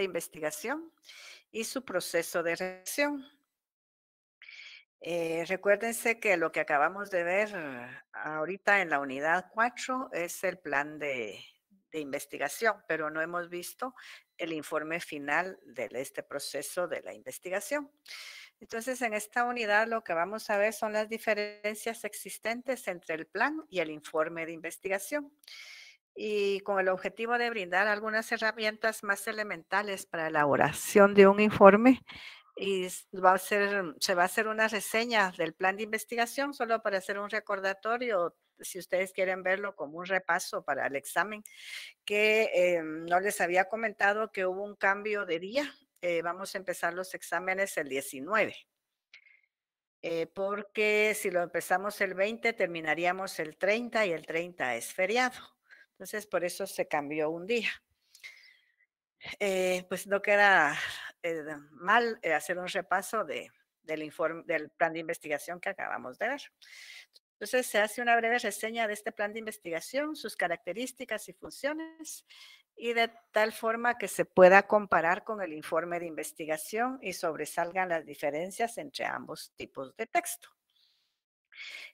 de investigación y su proceso de redacción. Recuérdense que lo que acabamos de ver ahorita en la unidad 4 es el plan de investigación, pero no hemos visto el informe final de este proceso de la investigación. Entonces, en esta unidad lo que vamos a ver son las diferencias existentes entre el plan y el informe de investigación, y con el objetivo de brindar algunas herramientas más elementales para la elaboración de un informe. Y se va a hacer una reseña del plan de investigación, solo para hacer un recordatorio, si ustedes quieren verlo como un repaso para el examen, que no les había comentado que hubo un cambio de día. Vamos a empezar los exámenes el 19, porque si lo empezamos el 20, terminaríamos el 30 y el 30 es feriado. Entonces, por eso se cambió un día. Pues no queda mal hacer un repaso del informe, del plan de investigación que acabamos de ver. Entonces, se hace una breve reseña de este plan de investigación, sus características y funciones, y de tal forma que se pueda comparar con el informe de investigación y sobresalgan las diferencias entre ambos tipos de texto.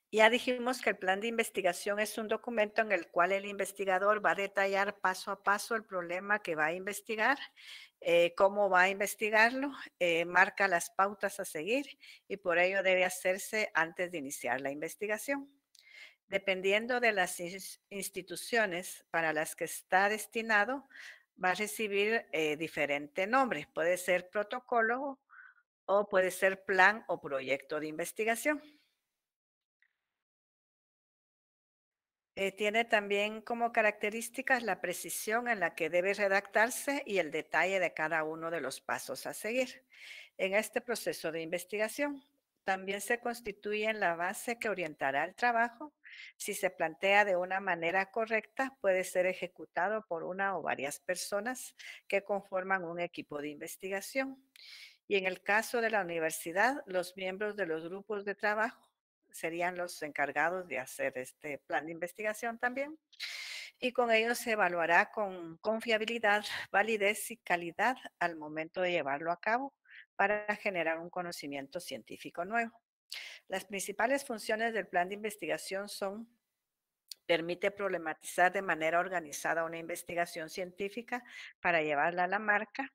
Ya dijimos que el plan de investigación es un documento en el cual el investigador va a detallar paso a paso el problema que va a investigar, cómo va a investigarlo, marca las pautas a seguir, y por ello debe hacerse antes de iniciar la investigación. Dependiendo de las instituciones para las que está destinado, va a recibir diferente nombre. Puede ser protocolo o puede ser plan o proyecto de investigación. Tiene también como características la precisión en la que debe redactarse y el detalle de cada uno de los pasos a seguir. En este proceso de investigación, también se constituye en la base que orientará el trabajo. Si se plantea de una manera correcta, puede ser ejecutado por una o varias personas que conforman un equipo de investigación. Y en el caso de la universidad, los miembros de los grupos de trabajo serían los encargados de hacer este plan de investigación también. Y con ellos se evaluará con confiabilidad, validez y calidad al momento de llevarlo a cabo para generar un conocimiento científico nuevo. Las principales funciones del plan de investigación son: permite problematizar de manera organizada una investigación científica para llevarla a la marca,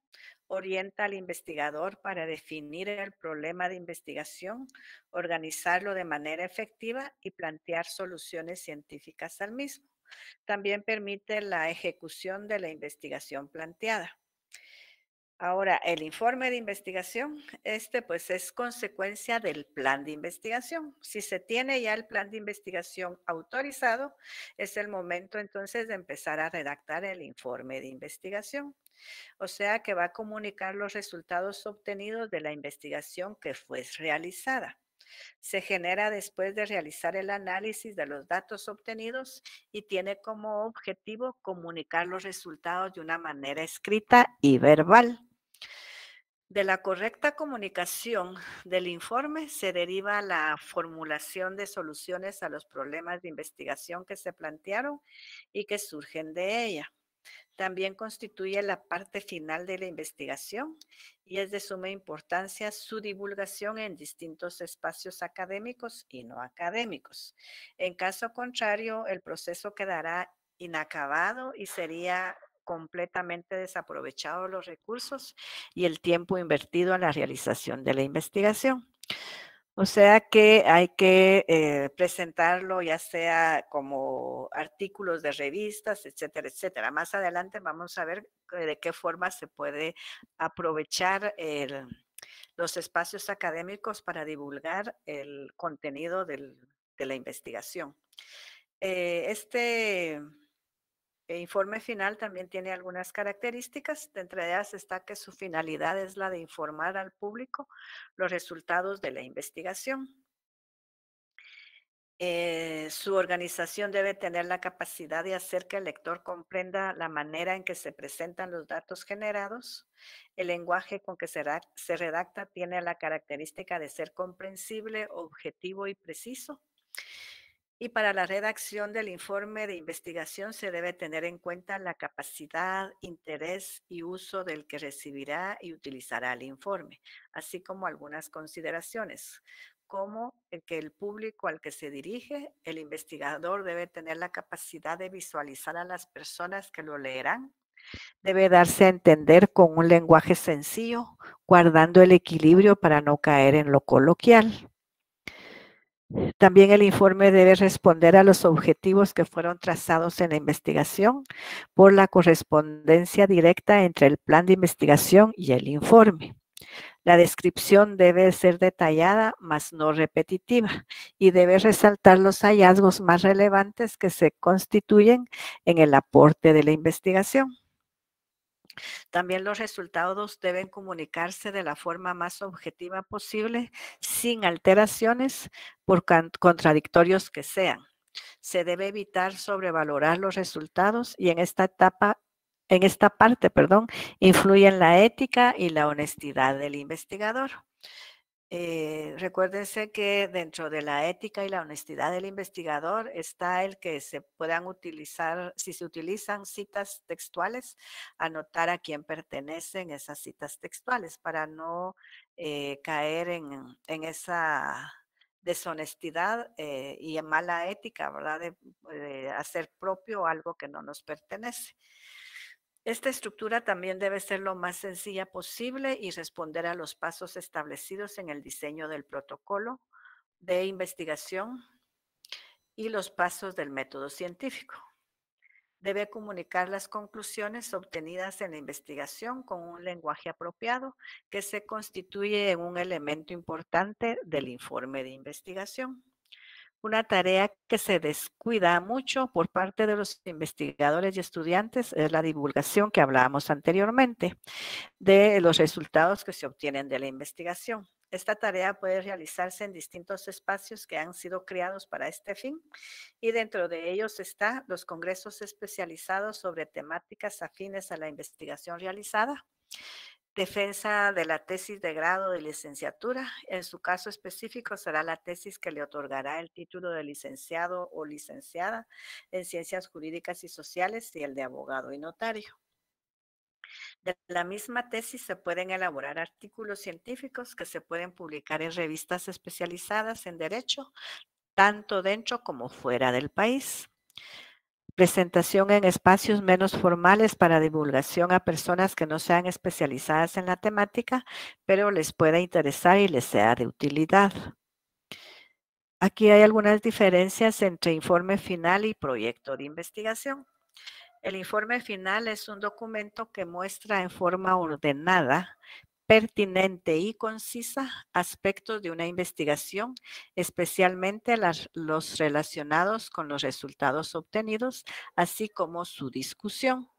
orienta al investigador para definir el problema de investigación, organizarlo de manera efectiva y plantear soluciones científicas al mismo. También permite la ejecución de la investigación planteada. Ahora, el informe de investigación, pues es consecuencia del plan de investigación. Si se tiene ya el plan de investigación autorizado, es el momento entonces de empezar a redactar el informe de investigación. O sea que va a comunicar los resultados obtenidos de la investigación que fue realizada. Se genera después de realizar el análisis de los datos obtenidos y tiene como objetivo comunicar los resultados de una manera escrita y verbal. De la correcta comunicación del informe se deriva la formulación de soluciones a los problemas de investigación que se plantearon y que surgen de ella. También constituye la parte final de la investigación y es de suma importancia su divulgación en distintos espacios académicos y no académicos. En caso contrario, el proceso quedará inacabado y sería completamente desaprovechado los recursos y el tiempo invertido en la realización de la investigación. O sea que hay que presentarlo ya sea como artículos de revistas, etcétera, etcétera. Más adelante vamos a ver de qué forma se puede aprovechar los espacios académicos para divulgar el contenido de la investigación. Este informe final también tiene algunas características. Entre ellas está que su finalidad es la de informar al público los resultados de la investigación. Su organización debe tener la capacidad de hacer que el lector comprenda la manera en que se presentan los datos generados. El lenguaje con que se redacta tiene la característica de ser comprensible, objetivo y preciso. Y para la redacción del informe de investigación se debe tener en cuenta la capacidad, interés y uso del que recibirá y utilizará el informe, así como algunas consideraciones, como el que el público al que se dirige, el investigador debe tener la capacidad de visualizar a las personas que lo leerán, debe darse a entender con un lenguaje sencillo, guardando el equilibrio para no caer en lo coloquial. También el informe debe responder a los objetivos que fueron trazados en la investigación por la correspondencia directa entre el plan de investigación y el informe. La descripción debe ser detallada, mas no repetitiva, y debe resaltar los hallazgos más relevantes que se constituyen en el aporte de la investigación. También los resultados deben comunicarse de la forma más objetiva posible, sin alteraciones, por contradictorios que sean. Se debe evitar sobrevalorar los resultados y en esta parte, influyen la ética y la honestidad del investigador. Recuérdense que dentro de la ética y la honestidad del investigador está el que se puedan utilizar, si se utilizan citas textuales, anotar a quién pertenecen esas citas textuales para no caer en esa deshonestidad y en mala ética, ¿verdad? De hacer propio algo que no nos pertenece. Esta estructura también debe ser lo más sencilla posible y responder a los pasos establecidos en el diseño del protocolo de investigación y los pasos del método científico. Debe comunicar las conclusiones obtenidas en la investigación con un lenguaje apropiado que se constituye en un elemento importante del informe de investigación. Una tarea que se descuida mucho por parte de los investigadores y estudiantes es la divulgación que hablábamos anteriormente de los resultados que se obtienen de la investigación. Esta tarea puede realizarse en distintos espacios que han sido creados para este fin y dentro de ellos están los congresos especializados sobre temáticas afines a la investigación realizada, defensa de la tesis de grado de licenciatura. En su caso específico será la tesis que le otorgará el título de licenciado o licenciada en ciencias jurídicas y sociales y el de abogado y notario. De la misma tesis se pueden elaborar artículos científicos que se pueden publicar en revistas especializadas en derecho, tanto dentro como fuera del país. Presentación en espacios menos formales para divulgación a personas que no sean especializadas en la temática, pero les pueda interesar y les sea de utilidad. Aquí hay algunas diferencias entre informe final y proyecto de investigación. El informe final es un documento que muestra en forma ordenada, pertinente y concisa aspectos de una investigación, especialmente los relacionados con los resultados obtenidos, así como su discusión.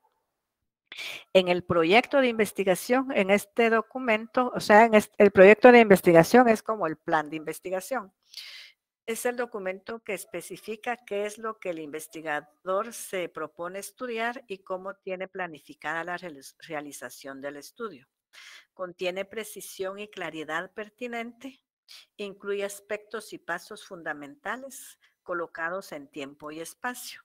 En el proyecto de investigación, en este documento, o sea, el proyecto de investigación es como el plan de investigación. Es el documento que especifica qué es lo que el investigador se propone estudiar y cómo tiene planificada la realización del estudio. Contiene precisión y claridad pertinente, incluye aspectos y pasos fundamentales colocados en tiempo y espacio.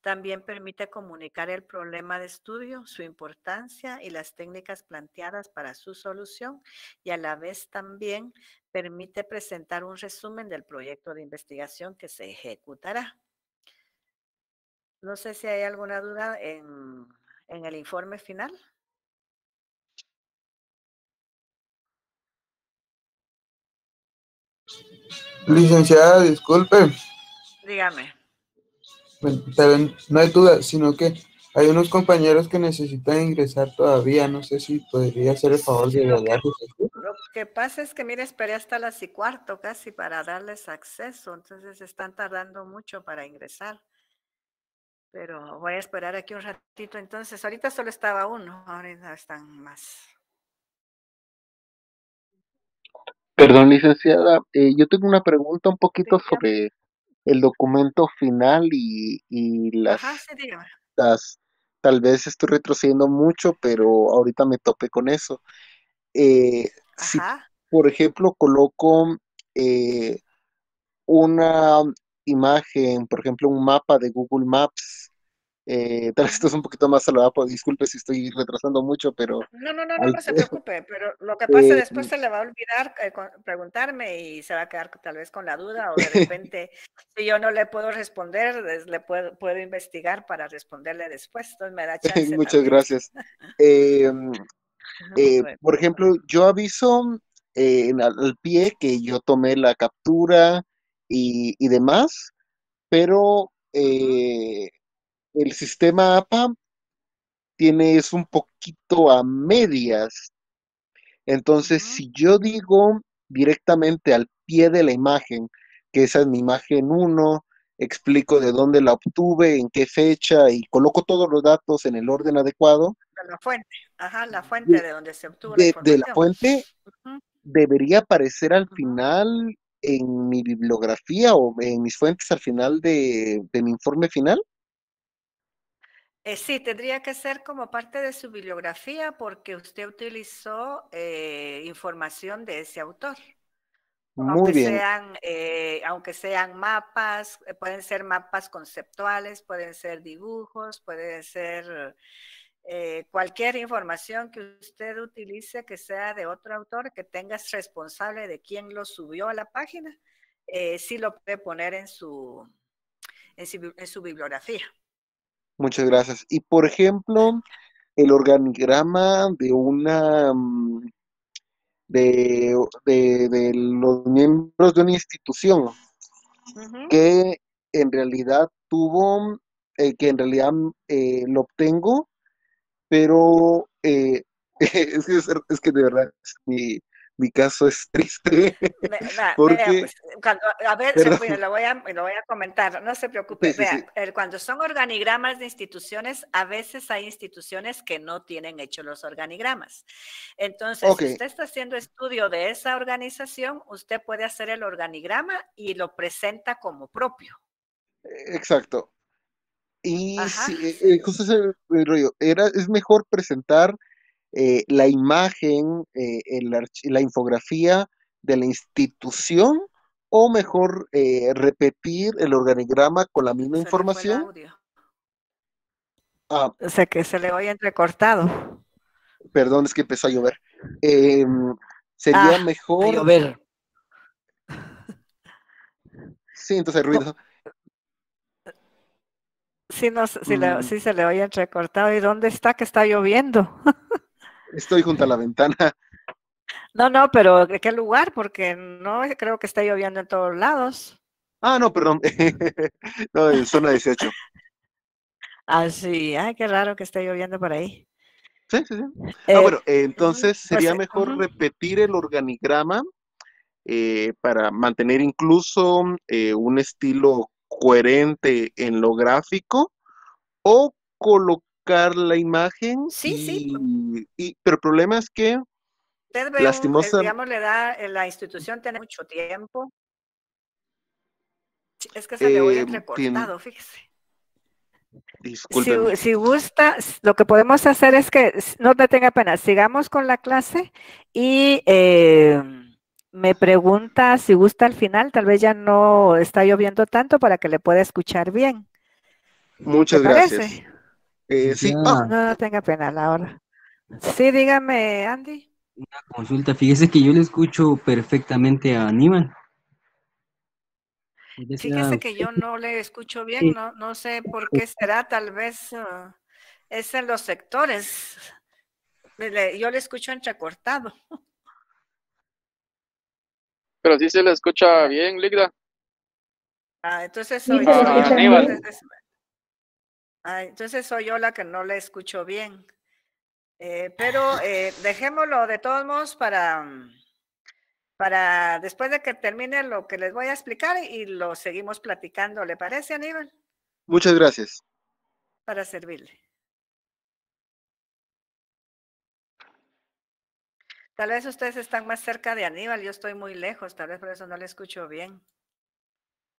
También permite comunicar el problema de estudio, su importancia y las técnicas planteadas para su solución, y a la vez también permite presentar un resumen del proyecto de investigación que se ejecutará. No sé si hay alguna duda en el informe final. Licenciada, disculpe, Dígame. pero no hay duda, sino que hay unos compañeros que necesitan ingresar todavía. No sé si podría hacer el favor Sí, de darles esto. lo que pasa es que, mire, esperé hasta las y cuarto casi para darles acceso, entonces están tardando mucho para ingresar. Pero voy a esperar aquí un ratito. Entonces, ahorita solo estaba uno, ahorita están más. Perdón, licenciada, yo tengo una pregunta un Sí, poquito dígame. sobre el documento final y Ajá, sí, dígame. las, tal vez estoy retrocediendo mucho, pero ahorita me topé con eso. Si, Ajá. por ejemplo, coloco eh, una imagen, por ejemplo, un mapa de Google Maps. Tal vez esto es un poquito más saludable, disculpe si estoy retrasando mucho, pero No, no, no, no, al- no se preocupe, pero lo que pasa eh, después se le va a olvidar preguntarme y se va a quedar tal vez con la duda o de repente, si yo no le puedo responder, puedo investigar para responderle después, entonces me da chance muchas también. gracias. Eh, Ujú, bueno, por ejemplo, yo aviso al pie que yo tomé la captura y demás, pero ujú, el sistema APA es un poquito a medias. Entonces, ujú, si yo digo directamente al pie de la imagen, que esa es mi imagen uno, explico de dónde la obtuve, en qué fecha y coloco todos los datos en el orden adecuado, de la fuente, ajá, la fuente de, de donde se obtuvo la de la información. fuente Ujú, debería aparecer al ujú. final en mi bibliografía o en mis fuentes al final de mi informe final. Sí, tendría que ser como parte de su bibliografía porque usted utilizó información de ese autor. Muy bien, Aunque sean mapas, pueden ser mapas conceptuales, pueden ser dibujos, pueden ser cualquier información que usted utilice que sea de otro autor, que tengas responsable de quién lo subió a la página, sí lo puede poner en su bibliografía. muchas gracias. Y por ejemplo, el organigrama de de los miembros de una institución Ujú. que en realidad que en realidad lo obtengo, pero es que de verdad mi caso es triste Vea, porque, pues, a ver, mire, perdón, lo voy a comentar, no se sí, preocupe. sí, sí, Vea, cuando son organigramas de instituciones, a veces hay instituciones que no tienen hechos los organigramas. Entonces, ok, si usted está haciendo estudio de esa organización, usted puede hacer el organigrama y lo presenta como propio. exacto. Y Ajá, sí, sí. justo ese el rollo, es mejor presentar la imagen, la infografía de la institución o mejor repetir el organigrama con la misma Se le fue el información. audio. Ah, O sea, que se le oye entrecortado. perdón, es que empezó a llover. Sería Ah, a mejor, llover. sí, entonces hay No, ruido. sí, no, sí, Mm, sí se le oye entrecortado. ¿Y dónde está que está lloviendo? estoy junto a la ventana. No, no, pero ¿de qué lugar? Porque no creo que esté lloviendo en todos lados. Ah, no, perdón. No, en zona 18. Ah, sí, ay, qué raro que esté lloviendo por ahí. Sí, sí, sí. Ah, Eh, bueno, entonces pues, sería mejor repetir el organigrama para mantener incluso un estilo coherente en lo gráfico o colocar la imagen sí, sí, pero el problema es que usted ve lastimosa, digamos, le da, la institución tiene mucho tiempo. Sí, es que se le oye eh, tien- entrecortado, fíjese. Si, discúlpeme. si gusta, lo que podemos hacer es que no te tenga pena, sigamos con la clase y me pregunta si gusta al final, tal vez ya no está lloviendo tanto para que le pueda escuchar bien. ¿Le Muchas gracias. parece? Sí, No, no tenga pena, Laura. Sí, dígame, Andy. Consulta, fíjese que yo le escucho perfectamente a Aníbal. Ya sea Fíjese que usted, yo no le escucho bien, no sé por qué será, tal vez es en los sectores. Yo le escucho entrecortado. Pero sí se le escucha bien, Ligda. Entonces Sí, soy, se le soy A yo. escucha Aníbal. bien. Entonces soy yo la que no le escucho bien. Pero dejémoslo de todos modos para después de que termine lo que les voy a explicar y lo seguimos platicando. ¿Le parece, Aníbal? muchas gracias. Para servirle. Tal vez ustedes están más cerca de Aníbal, yo estoy muy lejos, tal vez por eso no le escucho bien.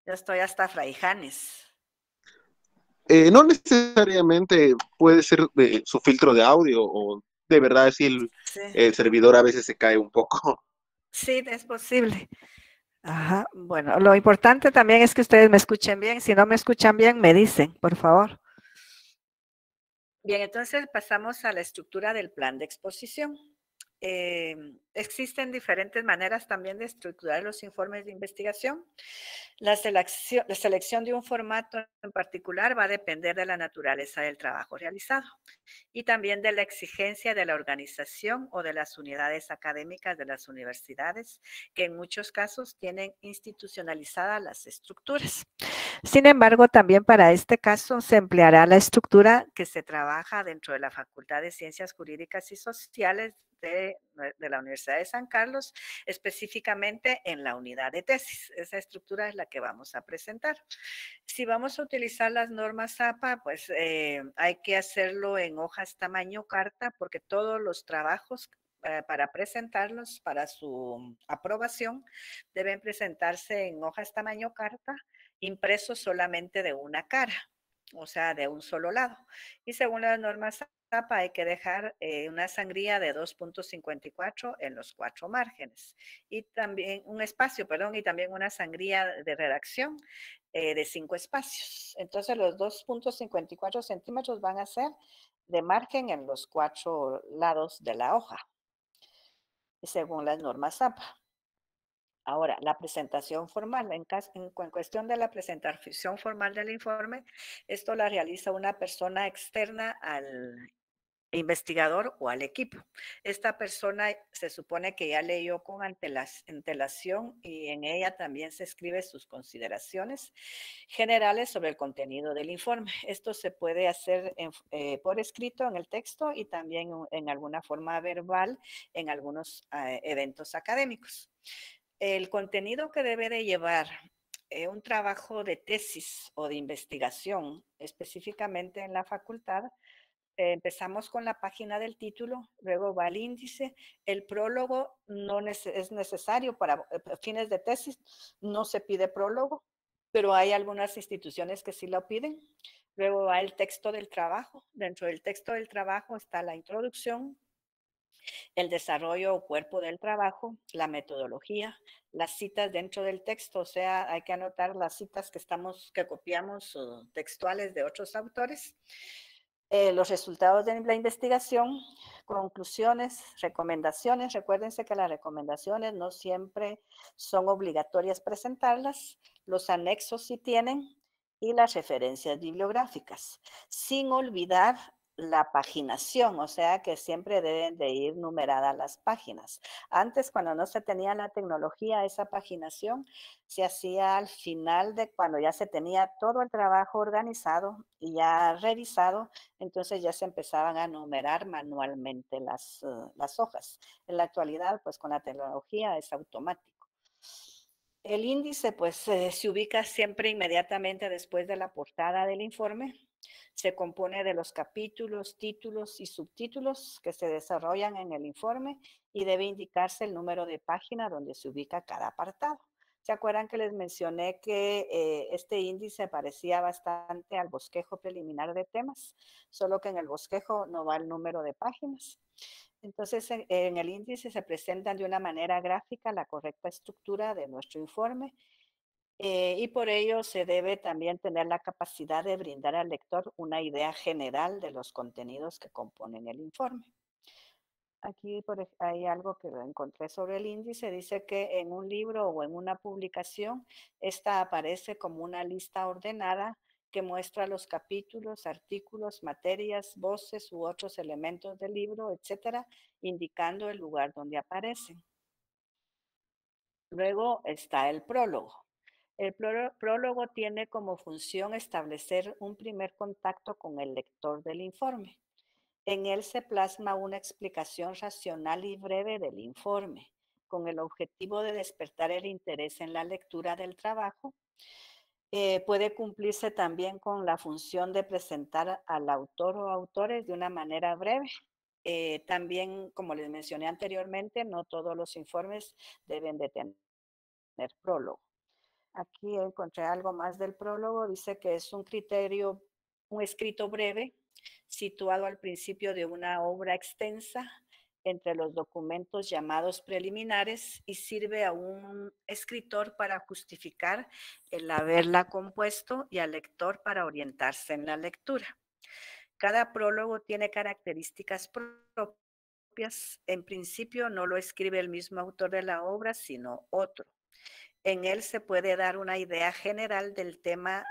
Yo estoy hasta Fraijanes. No necesariamente puede ser su filtro de audio o de verdad si Sí, el servidor a veces se cae un poco. sí, es posible. Ajá, bueno, lo importante también es que ustedes me escuchen bien. Si no me escuchan bien, me dicen, por favor. Bien, entonces pasamos a la estructura del plan de exposición. Existen diferentes maneras también de estructurar los informes de investigación. La selección de un formato en particular va a depender de la naturaleza del trabajo realizado y también de la exigencia de la organización o de las unidades académicas de las universidades, que en muchos casos tienen institucionalizadas las estructuras. Sin embargo, también para este caso se empleará la estructura que se trabaja dentro de la Facultad de Ciencias Jurídicas y Sociales de la Universidad de San Carlos, específicamente en la unidad de tesis. Esa estructura es la que vamos a presentar. Si vamos a utilizar las normas APA, pues hay que hacerlo en hojas tamaño carta, porque todos los trabajos para presentarlos, para su aprobación, deben presentarse en hojas tamaño carta, impresos solamente de una cara, o sea, de un solo lado. Y según las normas APA hay que dejar una sangría de 2.54 en los 4 márgenes y también un espacio, perdón, y también una sangría de redacción de 5 espacios. Entonces los 2.54 centímetros van a ser de margen en los 4 lados de la hoja, según las normas APA. Ahora, la presentación formal, en cuestión de la presentación formal del informe, esto la realiza una persona externa al investigador o al equipo. Esta persona se supone que ya leyó con antelación y en ella también se escribe sus consideraciones generales sobre el contenido del informe. Esto se puede hacer por escrito en el texto y también en alguna forma verbal en algunos eventos académicos. El contenido que debe de llevar un trabajo de tesis o de investigación, específicamente en la facultad, empezamos con la página del título, luego va el índice, el prólogo no es necesario para fines de tesis, no se pide prólogo, pero hay algunas instituciones que sí lo piden. Luego va el texto del trabajo, dentro del texto del trabajo está la introducción, el desarrollo o cuerpo del trabajo, la metodología, las citas dentro del texto, o sea, hay que anotar las citas que copiamos textuales de otros autores, los resultados de la investigación, conclusiones, recomendaciones. Recuérdense que las recomendaciones no siempre son obligatorias presentarlas, los anexos sí tienen y las referencias bibliográficas, sin olvidar la paginación, o sea que siempre deben de ir numeradas las páginas. Antes, cuando no se tenía la tecnología, esa paginación se hacía al final de cuando ya se tenía todo el trabajo organizado y ya revisado, entonces ya se empezaban a numerar manualmente las hojas. En la actualidad, pues con la tecnología es automático. El índice, pues, se ubica siempre inmediatamente después de la portada del informe. Se compone de los capítulos, títulos y subtítulos que se desarrollan en el informe y debe indicarse el número de página donde se ubica cada apartado. ¿Se acuerdan que les mencioné que este índice parecía bastante al bosquejo preliminar de temas? Solo que en el bosquejo no va el número de páginas. Entonces, en el índice se presentan de una manera gráfica la correcta estructura de nuestro informe y por ello se debe también tener la capacidad de brindar al lector una idea general de los contenidos que componen el informe. Aquí hay algo que encontré sobre el índice, dice que en un libro o en una publicación, esta aparece como una lista ordenada que muestra los capítulos, artículos, materias, voces u otros elementos del libro, etcétera, indicando el lugar donde aparecen. Luego está el prólogo. El prólogo tiene como función establecer un primer contacto con el lector del informe. En él se plasma una explicación racional y breve del informe, con el objetivo de despertar el interés en la lectura del trabajo. Puede cumplirse también con la función de presentar al autor o autores de una manera breve. También, como les mencioné anteriormente, no todos los informes deben de tener prólogo. Aquí encontré algo más del prólogo. Dice que es un escrito breve, situado al principio de una obra extensa, entre los documentos llamados preliminares y sirve a un escritor para justificar el haberla compuesto y al lector para orientarse en la lectura. Cada prólogo tiene características propias. En principio no lo escribe el mismo autor de la obra, sino otro. En él se puede dar una idea general del tema,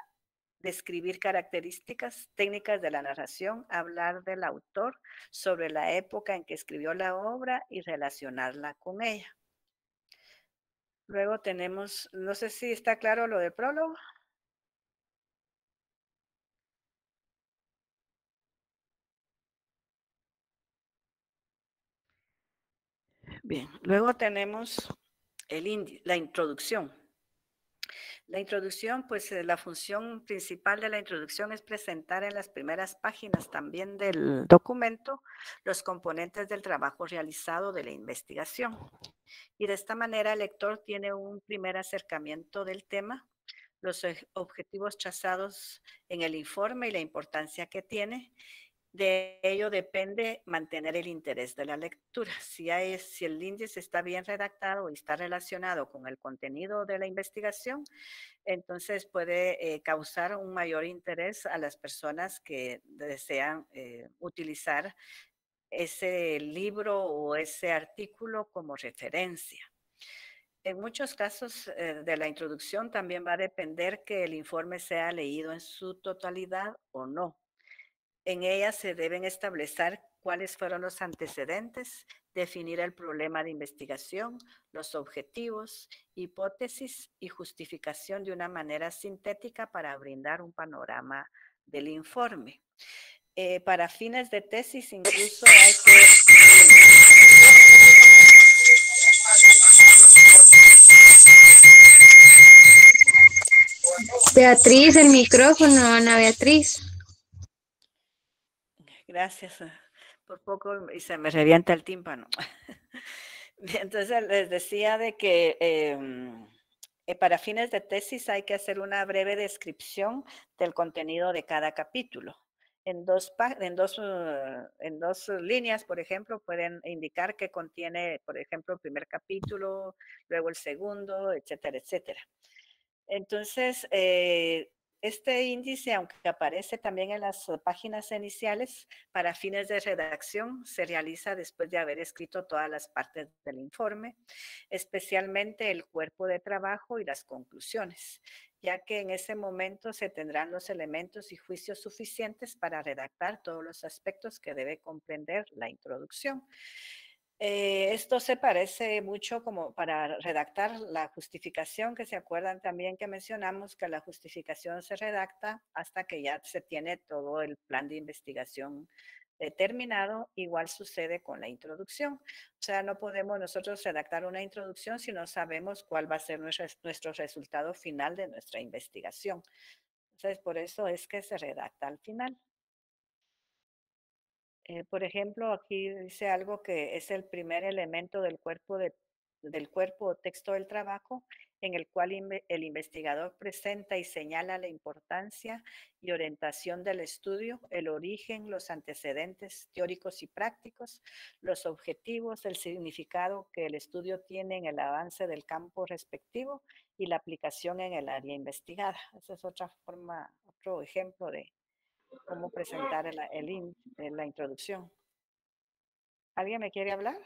describir características técnicas de la narración, hablar del autor, sobre la época en que escribió la obra y relacionarla con ella. Luego tenemos, no sé si está claro lo del prólogo. Bien, luego tenemos la introducción. La introducción, pues la función principal de la introducción es presentar en las primeras páginas también del documento los componentes del trabajo realizado de la investigación. Y de esta manera el lector tiene un primer acercamiento del tema, los objetivos trazados en el informe y la importancia que tiene. De ello depende mantener el interés de la lectura. Si el índice está bien redactado y está relacionado con el contenido de la investigación, entonces puede causar un mayor interés a las personas que desean utilizar ese libro o ese artículo como referencia. En muchos casos de la introducción también va a depender que el informe sea leído en su totalidad o no. En ella se deben establecer cuáles fueron los antecedentes, definir el problema de investigación, los objetivos, hipótesis y justificación de una manera sintética para brindar un panorama del informe. Para fines de tesis incluso hay que... Beatriz, el micrófono, Ana Beatriz. Gracias. Por poco y se me revienta el tímpano. Entonces les decía de que para fines de tesis hay que hacer una breve descripción del contenido de cada capítulo. En dos líneas, por ejemplo, pueden indicar que contiene, por ejemplo, el primer capítulo, luego el segundo, etcétera, etcétera. Entonces, este índice, aunque aparece también en las páginas iniciales, para fines de redacción se realiza después de haber escrito todas las partes del informe, especialmente el cuerpo de trabajo y las conclusiones, ya que en ese momento se tendrán los elementos y juicios suficientes para redactar todos los aspectos que debe comprender la introducción. Esto se parece mucho como para redactar la justificación, que se acuerdan también que mencionamos que la justificación se redacta hasta que ya se tiene todo el plan de investigación determinado. Igual sucede con la introducción. O sea, no podemos nosotros redactar una introducción si no sabemos cuál va a ser nuestro resultado final de nuestra investigación. Entonces, por eso es que se redacta al final. Por ejemplo, aquí dice algo que es el primer elemento del cuerpo o texto del trabajo, en el cual el investigador presenta y señala la importancia y orientación del estudio, el origen, los antecedentes teóricos y prácticos, los objetivos, el significado que el estudio tiene en el avance del campo respectivo y la aplicación en el área investigada. Esa es otro ejemplo de cómo presentar la introducción. ¿Alguien me quiere hablar?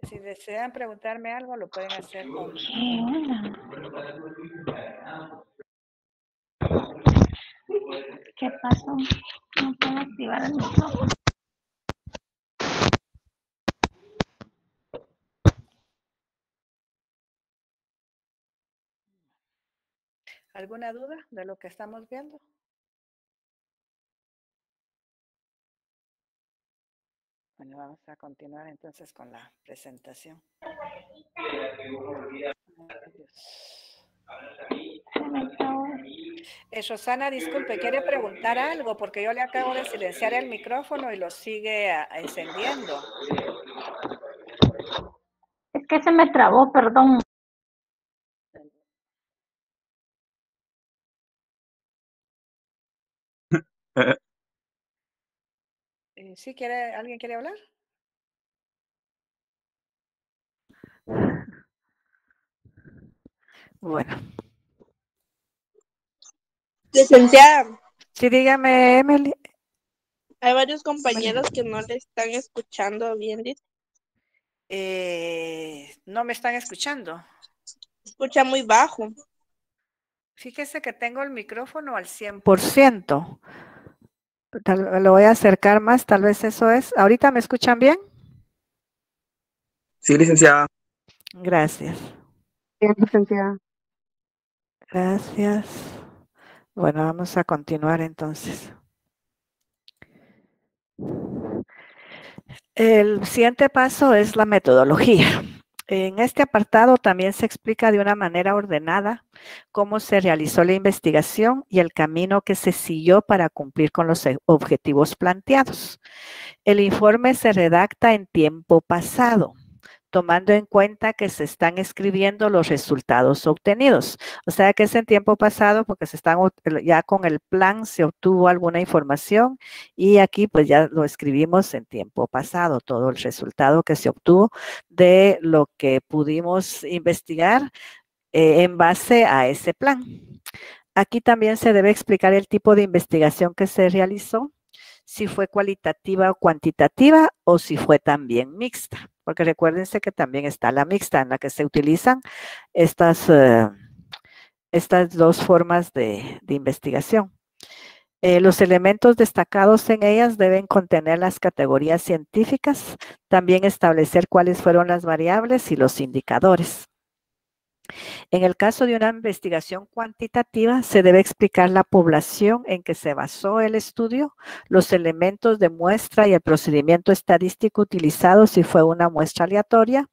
Si desean preguntarme algo, lo pueden hacer con... ¿Qué pasó? No puedo activar el micrófono. ¿Alguna duda de lo que estamos viendo? Bueno, vamos a continuar entonces con la presentación. Rosana, disculpe, ¿quiere preguntar algo? Porque yo le acabo de silenciar el micrófono y lo sigue encendiendo. Es que se me trabó, perdón. ¿Sí alguien quiere hablar? Bueno, Licenciada, sí, dígame, Emily. hay varios compañeros que no le están escuchando bien, dice. No me están escuchando. Escucha muy bajo. Fíjese que tengo el micrófono al 100%. Lo voy a acercar más, tal vez eso es. ¿Ahorita me escuchan bien? Sí, licenciada. Gracias. Bien, licenciada. Gracias. Bueno, vamos a continuar entonces. El siguiente paso es la metodología. En este apartado también se explica de una manera ordenada cómo se realizó la investigación y el camino que se siguió para cumplir con los objetivos planteados. El informe se redacta en tiempo pasado, tomando en cuenta que se están escribiendo los resultados obtenidos. O sea que es en tiempo pasado porque ya con el plan se obtuvo alguna información y aquí pues ya lo escribimos en tiempo pasado, todo el resultado que se obtuvo de lo que pudimos investigar en base a ese plan. Aquí también se debe explicar el tipo de investigación que se realizó, si fue cualitativa o cuantitativa o si fue también mixta, porque recuérdense que también está la mixta en la que se utilizan estas dos formas de investigación. Los elementos destacados en ellas deben contener las categorías científicas, también establecer cuáles fueron las variables y los indicadores. En el caso de una investigación cuantitativa, se debe explicar la población en que se basó el estudio, los elementos de muestra y el procedimiento estadístico utilizado si fue una muestra aleatoria.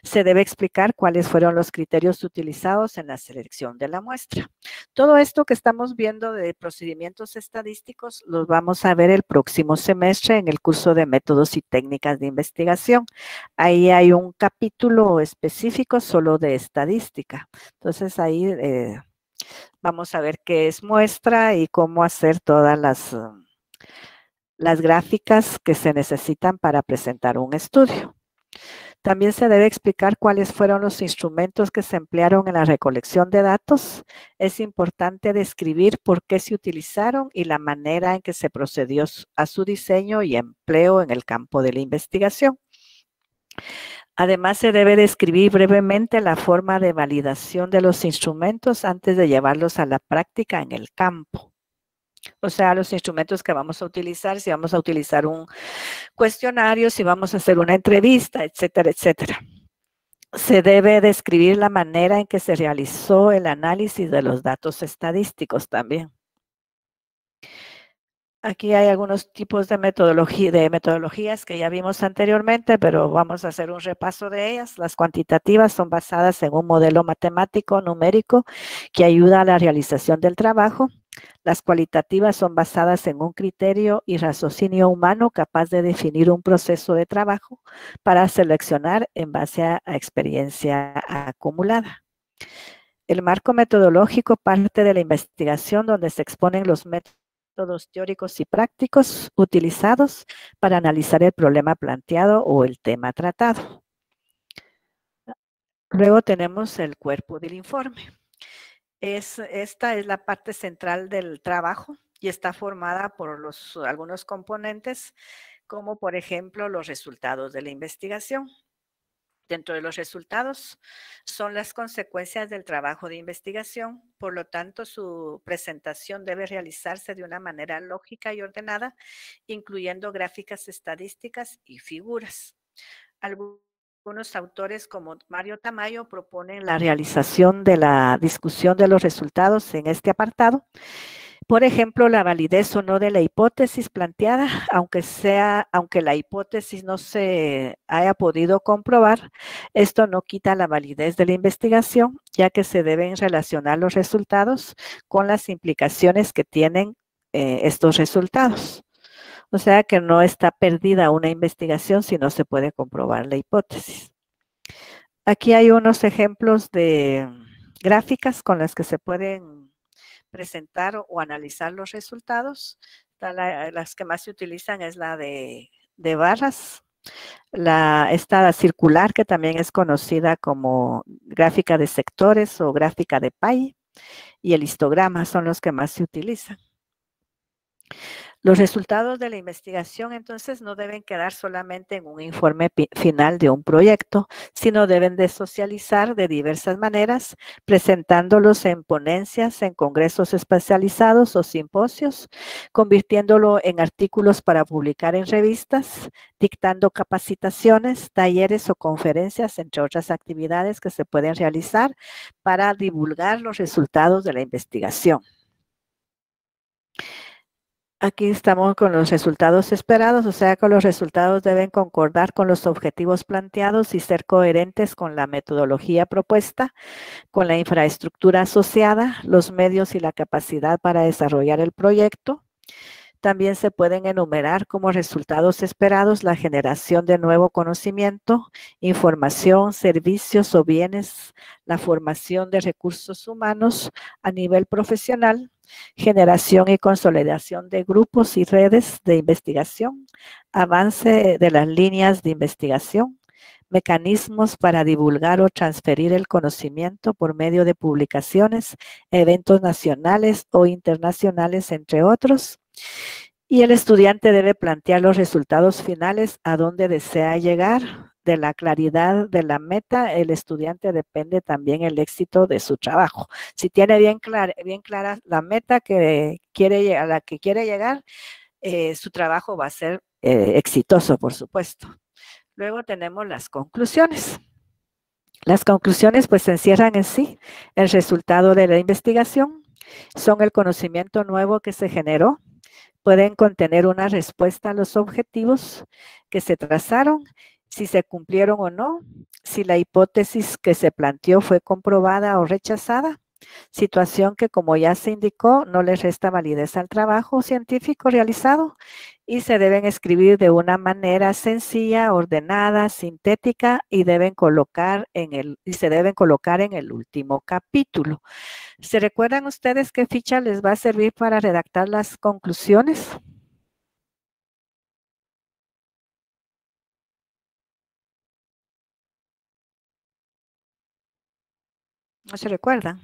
Se debe explicar cuáles fueron los criterios utilizados en la selección de la muestra. Todo esto que estamos viendo de procedimientos estadísticos los vamos a ver el próximo semestre en el curso de métodos y técnicas de investigación. Ahí hay un capítulo específico solo de estadística. Entonces ahí vamos a ver qué es muestra y cómo hacer todas las gráficas que se necesitan para presentar un estudio. También se debe explicar cuáles fueron los instrumentos que se emplearon en la recolección de datos. Es importante describir por qué se utilizaron y la manera en que se procedió a su diseño y empleo en el campo de la investigación. Además, se debe describir brevemente la forma de validación de los instrumentos antes de llevarlos a la práctica en el campo. O sea, los instrumentos que vamos a utilizar, si vamos a utilizar un cuestionario, si vamos a hacer una entrevista, etcétera, etcétera. Se debe describir la manera en que se realizó el análisis de los datos estadísticos también. Aquí hay algunos tipos de metodologías que ya vimos anteriormente, pero vamos a hacer un repaso de ellas. Las cuantitativas son basadas en un modelo matemático numérico que ayuda a la realización del trabajo. Las cualitativas son basadas en un criterio y raciocinio humano capaz de definir un proceso de trabajo para seleccionar en base a experiencia acumulada. El marco metodológico parte de la investigación donde se exponen los métodos teóricos y prácticos utilizados para analizar el problema planteado o el tema tratado. Luego tenemos el cuerpo del informe. Esta es la parte central del trabajo y está formada por algunos componentes, como por ejemplo los resultados de la investigación. Dentro de los resultados son las consecuencias del trabajo de investigación, por lo tanto su presentación debe realizarse de una manera lógica y ordenada, incluyendo gráficas estadísticas y figuras. Algunos autores como Mario Tamayo proponen la realización de la discusión de los resultados en este apartado. Por ejemplo, la validez o no de la hipótesis planteada, aunque la hipótesis no se haya podido comprobar, esto no quita la validez de la investigación, ya que se deben relacionar los resultados con las implicaciones que tienen estos resultados. O sea que no está perdida una investigación si no se puede comprobar la hipótesis. Aquí hay unos ejemplos de gráficas con las que se pueden presentar o analizar los resultados. Las que más se utilizan es la de barras, esta circular, que también es conocida como gráfica de sectores o gráfica de pie, y el histograma son los que más se utilizan. Los resultados de la investigación, entonces, no deben quedar solamente en un informe final de un proyecto, sino deben de socializar de diversas maneras, presentándolos en ponencias, en congresos especializados o simposios, convirtiéndolo en artículos para publicar en revistas, dictando capacitaciones, talleres o conferencias, entre otras actividades que se pueden realizar para divulgar los resultados de la investigación. Aquí estamos con los resultados esperados, o sea que los resultados deben concordar con los objetivos planteados y ser coherentes con la metodología propuesta, con la infraestructura asociada, los medios y la capacidad para desarrollar el proyecto. También se pueden enumerar como resultados esperados la generación de nuevo conocimiento, información, servicios o bienes, la formación de recursos humanos a nivel profesional, generación y consolidación de grupos y redes de investigación, avance de las líneas de investigación, mecanismos para divulgar o transferir el conocimiento por medio de publicaciones, eventos nacionales o internacionales, entre otros. Y el estudiante debe plantear los resultados finales a dónde desea llegar. De la claridad de la meta, el estudiante depende también el éxito de su trabajo. Si tiene bien clara la meta a la que quiere llegar, su trabajo va a ser exitoso, por supuesto. Luego tenemos las conclusiones. Las conclusiones pues se encierran en sí el resultado de la investigación, son el conocimiento nuevo que se generó, pueden contener una respuesta a los objetivos que se trazaron, si se cumplieron o no, si la hipótesis que se planteó fue comprobada o rechazada, situación que, como ya se indicó, no le resta validez al trabajo científico realizado, y se deben escribir de una manera sencilla, ordenada, sintética, y se deben colocar en el último capítulo. ¿Se recuerdan ustedes qué ficha les va a servir para redactar las conclusiones? ¿No se recuerdan?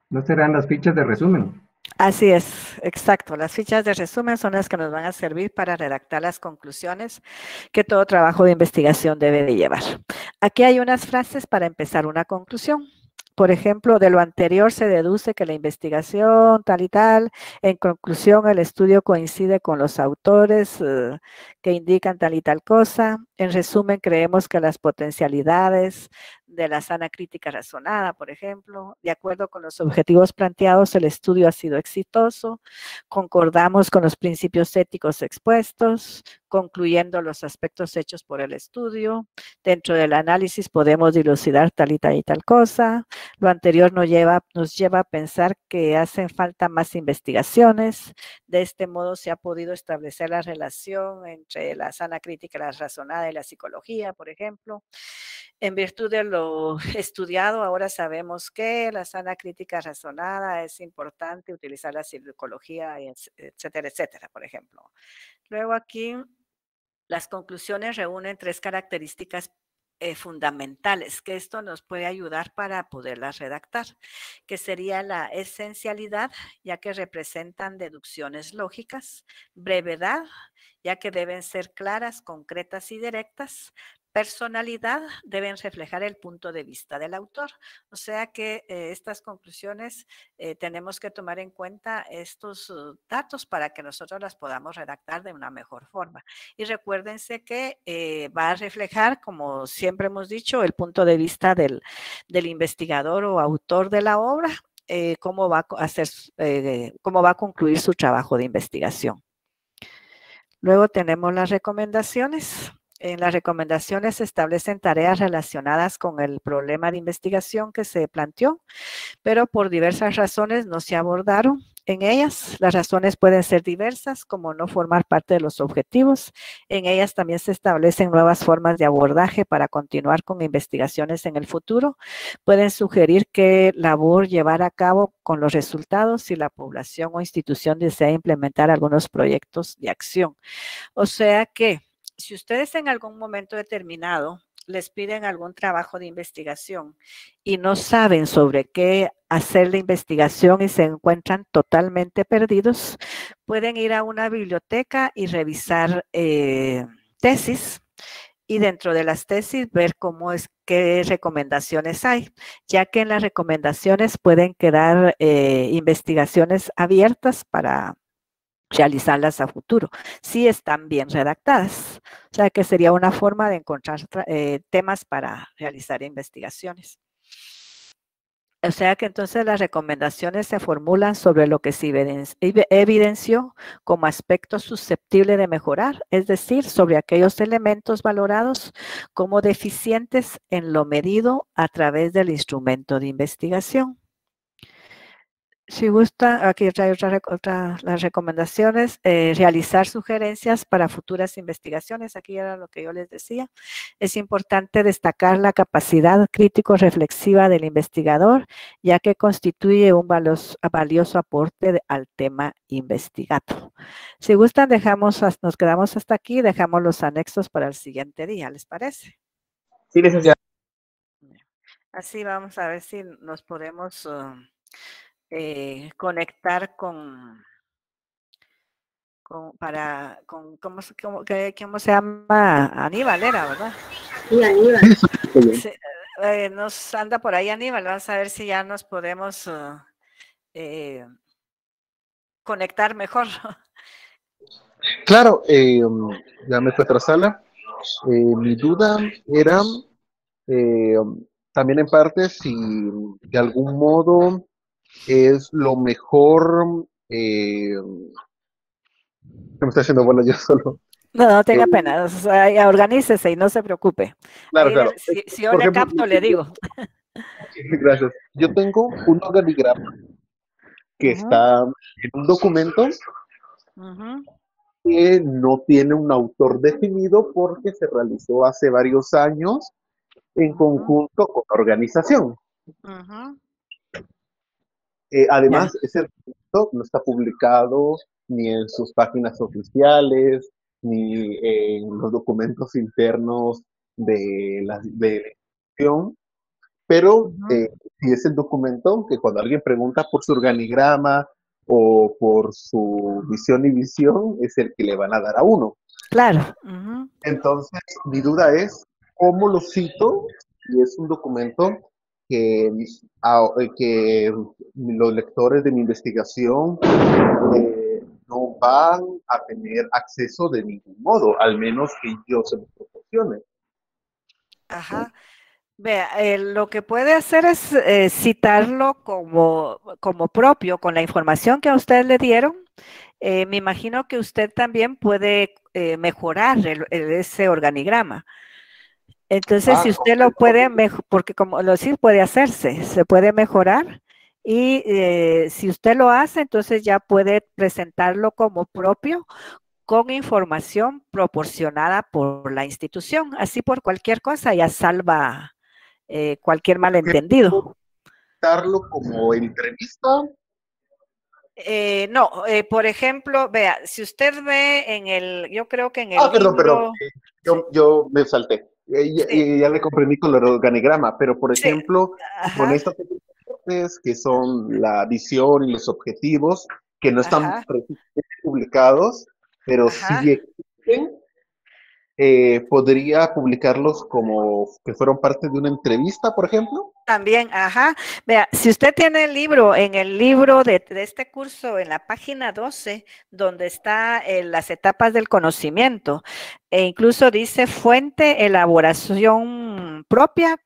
¿No serán las fichas de resumen? Así es, exacto. Las fichas de resumen son las que nos van a servir para redactar las conclusiones que todo trabajo de investigación debe de llevar. Aquí hay unas frases para empezar una conclusión. Por ejemplo, de lo anterior se deduce que la investigación tal y tal, en conclusión, el estudio coincide con los autores que indican tal y tal cosa. En resumen, creemos que las potencialidades de la sana crítica razonada, por ejemplo, de acuerdo con los objetivos planteados, el estudio ha sido exitoso, concordamos con los principios éticos expuestos, concluyendo los aspectos hechos por el estudio. Dentro del análisis podemos dilucidar tal y tal cosa. Lo anterior nos lleva a pensar que hacen falta más investigaciones. De este modo se ha podido establecer la relación entre la sana crítica razonada y la psicología, por ejemplo. En virtud de lo estudiado, ahora sabemos que la sana crítica razonada es importante utilizar la psicología, etcétera, etcétera, por ejemplo. Luego aquí las conclusiones reúnen 3 características fundamentales, que esto nos puede ayudar para poderlas redactar, que sería la esencialidad, ya que representan deducciones lógicas, brevedad, ya que deben ser claras, concretas y directas, personalidad, deben reflejar el punto de vista del autor. O sea que estas conclusiones tenemos que tomar en cuenta estos datos para que nosotros las podamos redactar de una mejor forma. Y recuérdense que va a reflejar, como siempre hemos dicho, el punto de vista del investigador o autor de la obra, cómo va a concluir su trabajo de investigación. Luego tenemos las recomendaciones. En las recomendaciones se establecen tareas relacionadas con el problema de investigación que se planteó, pero por diversas razones no se abordaron en ellas. Las razones pueden ser diversas, como no formar parte de los objetivos. En ellas también se establecen nuevas formas de abordaje para continuar con investigaciones en el futuro. Pueden sugerir qué labor llevar a cabo con los resultados si la población o institución desea implementar algunos proyectos de acción. O sea que si ustedes en algún momento determinado les piden algún trabajo de investigación y no saben sobre qué hacer la investigación y se encuentran totalmente perdidos, pueden ir a una biblioteca y revisar tesis, y dentro de las tesis ver qué recomendaciones hay, ya que en las recomendaciones pueden quedar investigaciones abiertas para realizarlas a futuro, si están bien redactadas. O sea que sería una forma de encontrar temas para realizar investigaciones. O sea que entonces las recomendaciones se formulan sobre lo que se evidenció como aspecto susceptible de mejorar, es decir, sobre aquellos elementos valorados como deficientes en lo medido a través del instrumento de investigación. Si gusta, aquí trae las recomendaciones, realizar sugerencias para futuras investigaciones. Aquí era lo que yo les decía. Es importante destacar la capacidad crítico-reflexiva del investigador, ya que constituye un valioso aporte al tema investigado. Si gustan, nos quedamos hasta aquí, dejamos los anexos para el siguiente día, ¿les parece? Sí, licenciada. Así vamos a ver si nos podemos conectar con ¿cómo se llama? Aníbal era, ¿verdad? Sí, Aníbal. Sí, nos anda por ahí Aníbal, vamos a ver si ya nos podemos conectar mejor. Claro, ya me fue a otra sala. Mi duda era también en parte si de algún modo es lo mejor. Me estoy haciendo bola yo solo. No tenga pena, o sea, organícese y no se preocupe. Claro, Ahí, claro. si yo Por le ejemplo, capto, le digo. Gracias. Yo tengo un organigrama que está en un documento que no tiene un autor definido porque se realizó hace varios años en conjunto con la organización. Además, ese documento no está publicado ni en sus páginas oficiales, ni en los documentos internos de la institución, pero sí es el documento que cuando alguien pregunta por su organigrama o por su visión y visión, es el que le van a dar a uno. Claro. Entonces, mi duda es, ¿cómo lo cito? Y es un documento que los lectores de mi investigación no van a tener acceso de ningún modo, al menos que yo se los proporcione. Ajá. Vea, lo que puede hacer es citarlo como propio, con la información que a usted le dieron. Me imagino que usted también puede mejorar ese organigrama. Entonces, si usted lo puede, porque como lo sí puede hacerse, se puede mejorar. Y si usted lo hace, entonces ya puede presentarlo como propio, con información proporcionada por la institución. Así por cualquier cosa ya salva cualquier malentendido. ¿Darlo como entrevista? No, por ejemplo, vea, si usted ve yo creo que en el Perdón, libro... yo me salté. Ya le comprendí con el organigrama, pero por ejemplo, con estas partes que son la visión y los objetivos, que no están publicados, pero sí existen, ¿podría publicarlos como que fueron parte de una entrevista, por ejemplo? También, Vea, si usted tiene el libro, en el libro de este curso, en la página 12, donde está las etapas del conocimiento, E incluso dice fuente, elaboración propia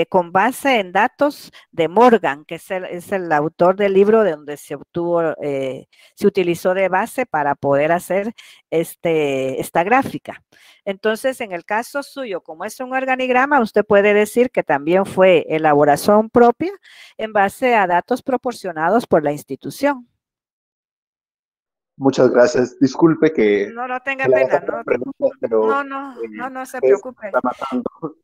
con base en datos de Morgan, que es el autor del libro de donde se obtuvo, se utilizó de base para poder hacer esta gráfica. Entonces, en el caso suyo, como es un organigrama, usted puede decir que también fue elaboración propia en base a datos proporcionados por la institución. Muchas gracias. Disculpe que No, no tenga le haga pena, tantas no, preguntas, pero no se es- preocupe. está matando.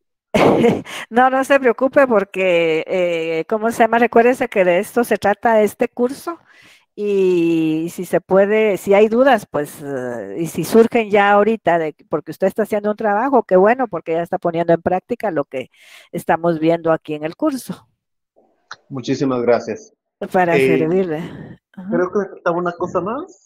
No, no se preocupe porque, ¿cómo se llama? Recuérdese que de esto se trata este curso y si se puede, si hay dudas, pues, y si surgen ya ahorita, porque usted está haciendo un trabajo, qué bueno, porque ya está poniendo en práctica lo que estamos viendo aquí en el curso, Muchísimas gracias. para Eh, servirle. Ajá. Creo que me faltaba una cosa más.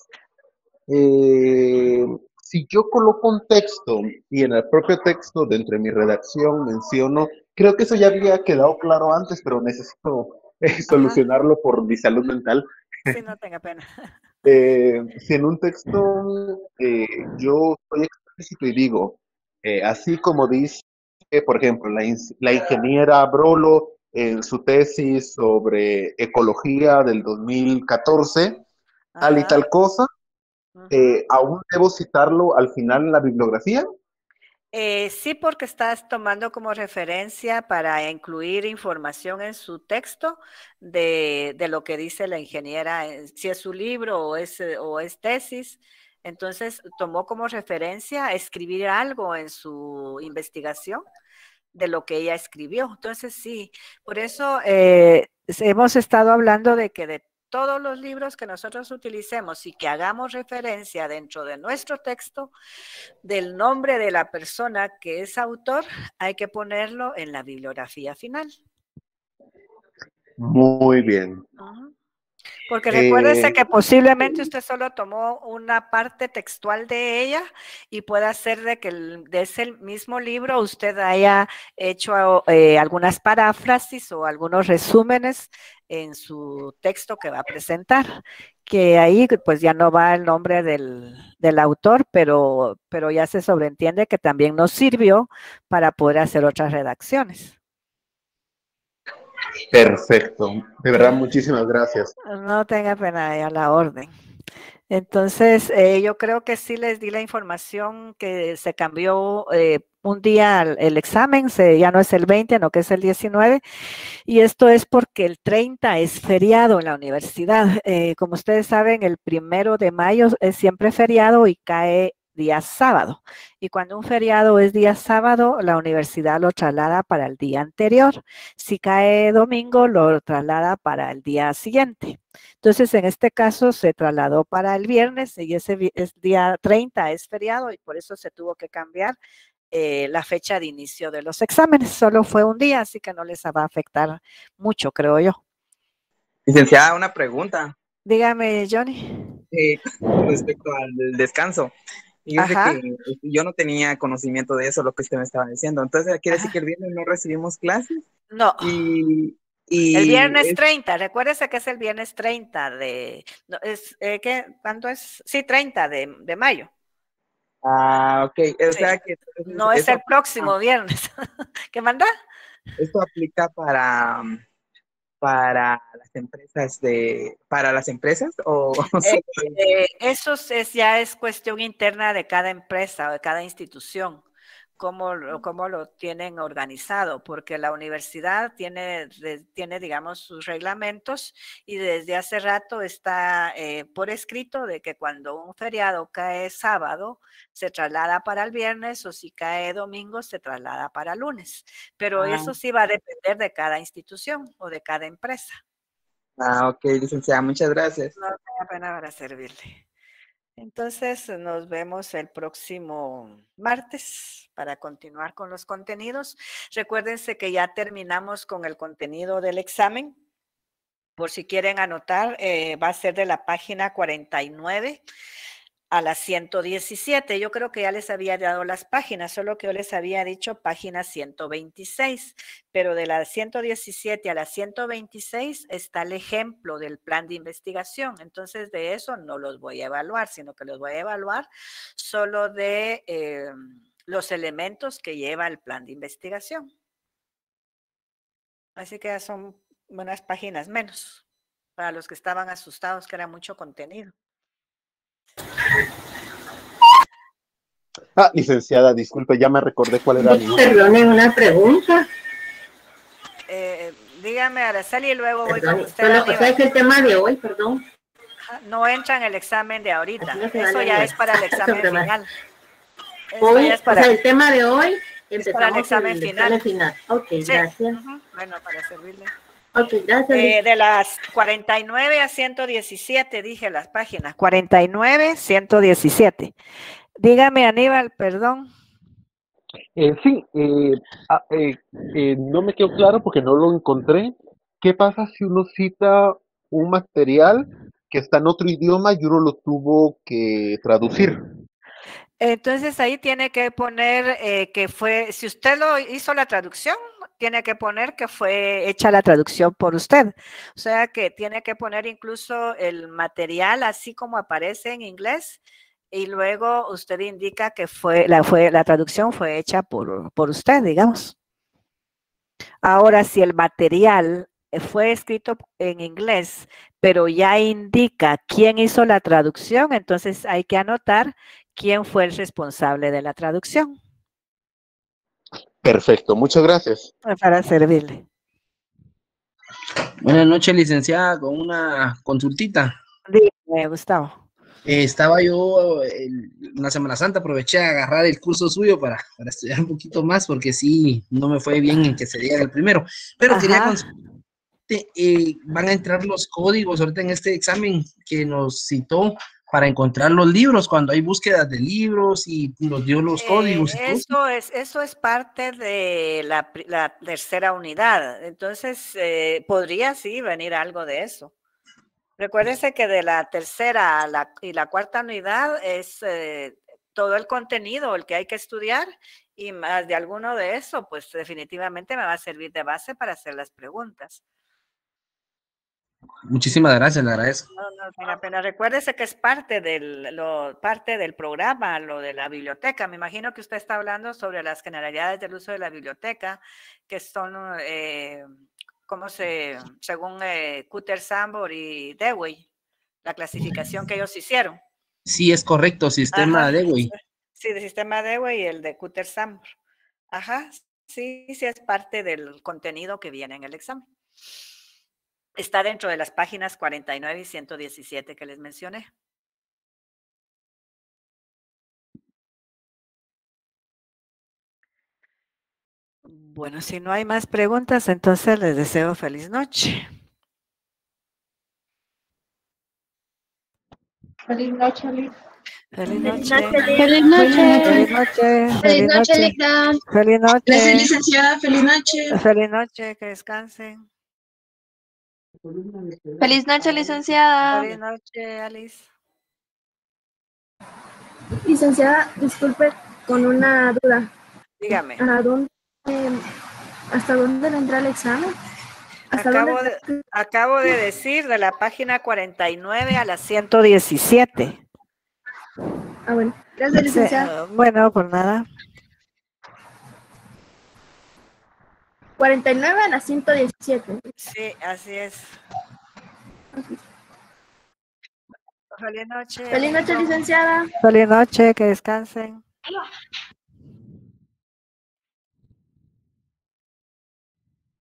Si yo coloco un texto y en el propio texto, dentro de mi redacción, menciono, creo que eso ya había quedado claro antes, pero necesito Ajá, solucionarlo por mi salud mental. sí, no tenga pena. Si en un texto yo soy explícito y digo, así como dice, por ejemplo, la ingeniera Brolo en su tesis sobre ecología del 2014, tal y Ajá. tal cosa, Ujú. ¿aún debo citarlo al final en la bibliografía? Sí, porque estás tomando como referencia para incluir información en su texto de lo que dice la ingeniera, si es su libro o es tesis. Entonces, tomó como referencia escribir algo en su investigación de lo que ella escribió. Entonces, sí, por eso hemos estado hablando de que de todos los libros que nosotros utilicemos y que hagamos referencia dentro de nuestro texto, del nombre de la persona que es autor, hay que ponerlo en la bibliografía final. Muy bien. Ujú. Porque recuérdese Eh, que posiblemente usted solo tomó una parte textual de ella y puede ser de que de ese mismo libro usted haya hecho algunas paráfrasis o algunos resúmenes en su texto que va a presentar, que ahí pues ya no va el nombre del autor, pero ya se sobreentiende que también nos sirvió para poder hacer otras redacciones. Perfecto. De verdad, muchísimas gracias. No tenga pena, a la orden. Entonces, yo creo que sí les di la información que se cambió un día el examen, ya no es el 20, no que es el 19, y esto es porque el 30 es feriado en la universidad. Como ustedes saben, el 1 de mayo es siempre feriado y cae día sábado. Y cuando un feriado es día sábado, la universidad lo traslada para el día anterior. Si cae domingo, lo traslada para el día siguiente. Entonces, en este caso se trasladó para el viernes y ese día 30 es feriado y por eso se tuvo que cambiar la fecha de inicio de los exámenes. Solo fue un día, así que no les va a afectar mucho, creo yo. Licenciada, una pregunta Dígame, Johnny. Respecto al descanso. Fíjese Ajá. que yo no tenía conocimiento de eso, lo que usted me estaba diciendo. Entonces, quiere decir Ajá. que el viernes no recibimos clases. No. Y el viernes 30, recuérdese que es el viernes 30 de, no, ¿cuándo es? Sí, 30 de mayo. Ah, ok. O Sí. sea que no es el próximo viernes. ¿Qué manda? Esto aplica para las empresas para las empresas o Eso ya es cuestión interna de cada empresa o de cada institución, cómo lo tienen organizado, porque la universidad tiene, digamos, sus reglamentos y desde hace rato está por escrito de que cuando un feriado cae sábado, se traslada para el viernes o si cae domingo, se traslada para lunes. Pero eso sí va a depender de cada institución o de cada empresa. ok, licenciada, muchas gracias. No tenga pena para servirle. Entonces, nos vemos el próximo martes para continuar con los contenidos. Recuérdense que ya terminamos con el contenido del examen. Por si quieren anotar, va a ser de la página 49 a la 117. Yo creo que ya les había dado las páginas, solo que yo les había dicho página 126, pero de la 117 a la 126 está el ejemplo del plan de investigación. Entonces, de eso no los voy a evaluar, sino que los voy a evaluar solo de los elementos que lleva el plan de investigación. Así que son unas páginas menos para los que estaban asustados que era mucho contenido. Licenciada, disculpe, ya me recordé cuál era mi... Perdone, una pregunta. Dígame, Araceli, y luego voy con usted. Pero, o sea, es el tema de hoy, perdón. No entra en el examen de ahorita. Eso ya es para el examen final. Hoy, o sea, el tema de hoy es para el examen final. Ok, sí. Gracias. Bueno, para servirle. Ok, gracias. De las 49 a 117, dije las páginas. 49, 117. Dígame, Aníbal, perdón. Sí, no me quedó claro porque no lo encontré. ¿Qué pasa si uno cita un material que está en otro idioma y uno lo tuvo que traducir? Entonces ahí tiene que poner que fue, si usted lo hizo la traducción, tiene que poner que fue hecha la traducción por usted. O sea que tiene que poner incluso el material así como aparece en inglés y luego usted indica que la traducción fue hecha por usted, digamos. Ahora, si el material fue escrito en inglés, pero ya indica quién hizo la traducción, entonces hay que anotar quién fue el responsable de la traducción. Perfecto, muchas gracias. Para servirle. Buenas noches, licenciada, con una consultita. Dime, Gustavo. Estaba yo una Semana Santa, aproveché a agarrar el curso suyo para estudiar un poquito más, porque sí, no me fue bien en que se diera el primero. Pero quería consultarte, van a entrar los códigos ahorita en este examen que nos citó para encontrar los libros, cuando hay búsquedas de libros y nos dio los códigos. Eso es parte de la tercera unidad. Entonces, podría sí venir algo de eso. Recuérdense que de la tercera y la cuarta unidad es todo el contenido el que hay que estudiar y más de alguno de eso, pues definitivamente me va a servir de base para hacer las preguntas. Muchísimas gracias, le agradezco. No, sin pena. Recuérdese que es parte del programa, lo de la biblioteca. Me imagino que usted está hablando sobre las generalidades del uso de la biblioteca, que son, según Cutter Sambor y Dewey, la clasificación que ellos hicieron. Sí, es correcto, sistema Dewey. Sí, del sistema Dewey y el de Cutter Sambor. Ajá, sí es parte del contenido que viene en el examen. Está dentro de las páginas 49 y 117 que les mencioné. Bueno, si no hay más preguntas, entonces les deseo feliz noche. Feliz noche, Liz. Feliz noche. Feliz noche. Feliz noche. Feliz noche, Liz. Feliz noche. Gracias, licenciada. Feliz noche. Feliz noche, que descansen. Feliz noche, licenciada. Feliz noche, Alice. Licenciada, disculpe, con una duda. Dígame. ¿Hasta dónde vendrá el examen? Acabo de decir de la página 49 a la 117. Bueno, gracias, licenciada. Bueno, por nada. 49 a la 117. Sí, así es. Feliz noche. Feliz noche, licenciada. Feliz noche, que descansen.